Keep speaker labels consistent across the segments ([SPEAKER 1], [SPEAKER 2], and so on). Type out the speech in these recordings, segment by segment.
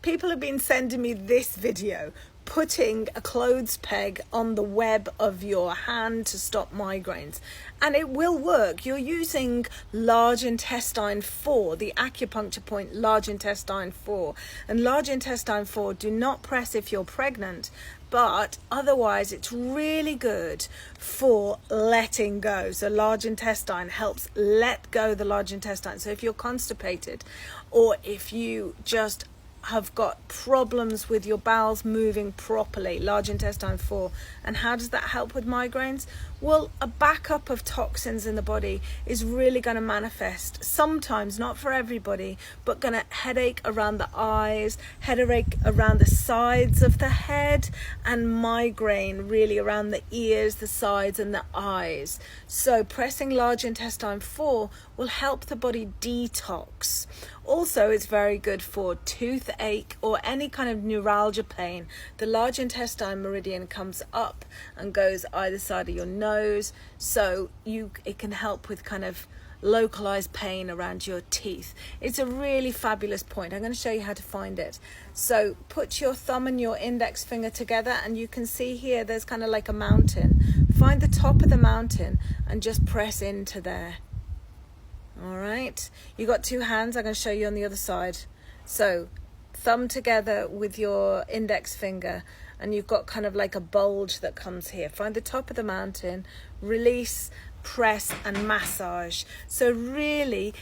[SPEAKER 1] People have been sending me this video, putting a clothes peg on the web of your hand to stop migraines, and it will work. You're using large intestine 4, the acupuncture point, large intestine 4, and large intestine 4, do not press if you're pregnant, but otherwise it's really good for letting go. So large intestine helps let go the large intestine. So if you're constipated, or if you just have got problems with your bowels moving properly, large intestine 4. And how does that help with migraines? Well, a backup of toxins in the body is really going to manifest, sometimes, not for everybody, but going to headache around the eyes, headache around the sides of the head, and migraine really around the ears, the sides and the eyes. So pressing large intestine 4 will help the body detox. Also, it's very good for toothache or any kind of neuralgia pain. The large intestine meridian comes up and goes either side of your nose, so it can help with kind of localized pain around your teeth. It's a really fabulous point. I'm going to show you how to find it. So put your thumb and your index finger together, and you can see here there's kind of like a mountain. Find the top of the mountain and just press into there. All right, you got two hands. I'm going to show you on the other side. So thumb together with your index finger, and you've got kind of like a bulge that comes here. Find the top of the mountain, release, press and massage. So really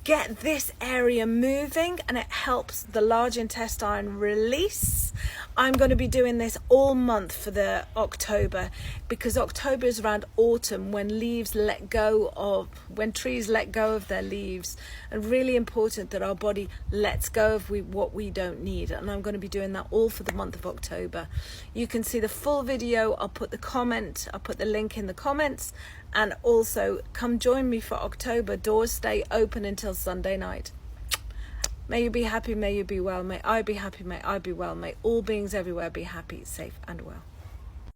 [SPEAKER 1] get this area moving, and it helps the large intestine release. I'm going to be doing this all month for the October, because October is around autumn, when trees let go of their leaves, and really important that our body lets go of what we don't need. And I'm going to be doing that all for the month of October. You can see the full video. I'll put the link in the comments, and also come join me for October. Doors stay open until Sunday night. May you be happy, may you be well, may I be happy, may I be well, may all beings everywhere be happy, safe and well.